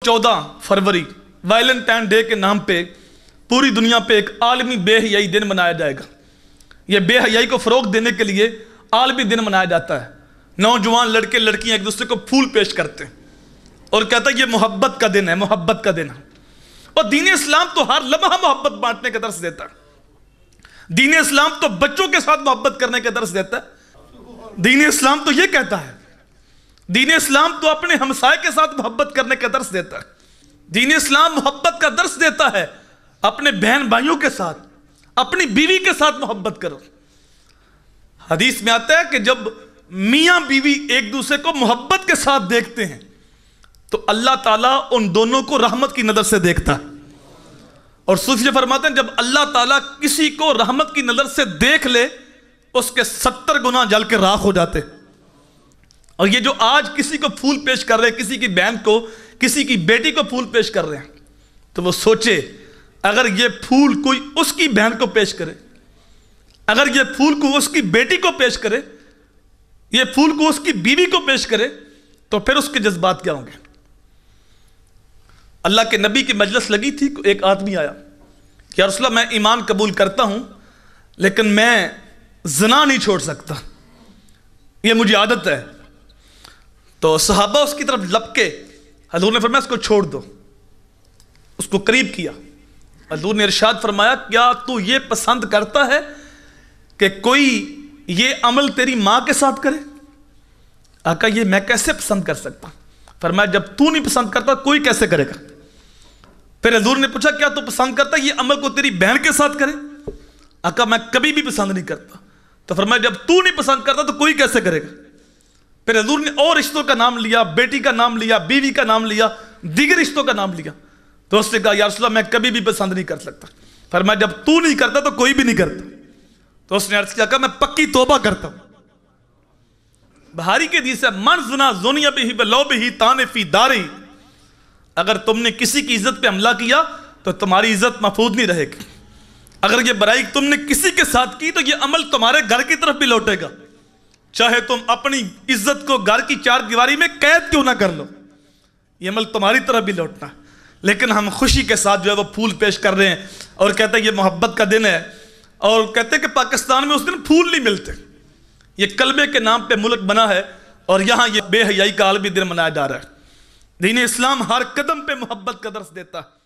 14 फरवरी Valentine day के नाम पे पूरी दुनिया पे एक आलमी बेहयाई दिन मनाया जाएगा। यह बेहयाई को फ़रोग देने के लिए आलमी दिन मनाया जाता है। नौजवान लड़के लड़कियां एक दूसरे को फूल पेश करते हैं और कहता है ये मोहब्बत का दिन है, मोहब्बत का दिन है। और दीन इस्लाम तो हर लम्हा मोहब्बत बांटने का दर्स देता है। दीन इस्लाम तो बच्चों के साथ मोहब्बत करने का दर्स देता है। दीन इस्लाम तो ये कहता है, दीन इस्लाम तो अपने हमसाए के साथ मोहब्बत करने का दर्स देता है। दीन इस्लाम मोहब्बत का दर्स देता है, अपने बहन भाइयों के साथ, अपनी बीवी के साथ मोहब्बत करो। हदीस में आता है कि जब मियां बीवी एक दूसरे को मोहब्बत के साथ देखते हैं तो अल्लाह ताला उन दोनों को रहमत की नजर से देखता है। और सूफी फरमाते हैं जब अल्लाह ताला किसी को रहमत की नजर से देख ले उसके 70 गुना जल के राख हो जाते। और ये जो आज किसी को फूल पेश कर रहे हैं, किसी की बहन को, किसी की बेटी को फूल पेश कर रहे हैं, तो वो सोचे अगर ये फूल कोई उसकी बहन को पेश करे, अगर ये फूल को उसकी बेटी को पेश करे, ये फूल को उसकी बीवी को पेश करे, तो फिर उसके जज्बात क्या होंगे। अल्लाह के नबी की मजलिस लगी थी, एक आदमी आया, या रसूल अल्लाह मैं ईमान कबूल करता हूं लेकिन मैं ज़िना नहीं छोड़ सकता, ये मुझे आदत है। तो सहाबा उसकी तरफ लपके, हजूर ने फरमाया इसको छोड़ दो। उसको करीब किया, हजूर ने इरशाद फरमाया क्या तू ये पसंद करता है कि कोई ये अमल तेरी माँ के साथ करे? आका ये मैं कैसे पसंद कर सकता? फरमाया जब तू नहीं पसंद करता कोई कैसे करेगा? फिर हजूर ने पूछा क्या तू पसंद करता ये अमल को तेरी बहन के साथ करे? आका मैं कभी भी पसंद नहीं करता। तो फरमाया जब तू नहीं पसंद करता तो कोई कैसे करेगा? फिर हजूर ने और रिश्तों का नाम लिया, बेटी का नाम लिया, बीवी का नाम लिया, दीगर रिश्तों का नाम लिया। तो उसने कहा या रसूल अल्लाह मैं कभी भी पसंद नहीं कर सकता। फरमाया जब तू नहीं करता तो कोई भी नहीं करता। तो उसने अर्ज किया मैं पक्की तौबा करता हूं। बहारी के हदीस है मन ज़ुना ज़ुनिया बिही बलौ बिही ताने फी दारी, अगर तुमने किसी की इज्जत पे हमला किया तो तुम्हारी इज्जत महफूज नहीं रहेगी। अगर ये बुराई तुमने किसी के साथ की तो ये अमल तुम्हारे घर की तरफ भी लौटेगा, चाहे तुम अपनी इज्जत को घर की चार दीवारी में कैद क्यों ना कर लो, ये अमल तुम्हारी तरफ भी लौटना। लेकिन हम खुशी के साथ जो है वो फूल पेश कर रहे हैं और कहते हैं ये मोहब्बत का दिन है, और कहते हैं कि पाकिस्तान में उस दिन फूल नहीं मिलते। ये कलमे के नाम पे मुल्क बना है और यहाँ ये बेहयाई का आलमी दिन मनाया जा रहा है। दीन इस्लाम हर कदम पे मोहब्बत का दर्स देता है।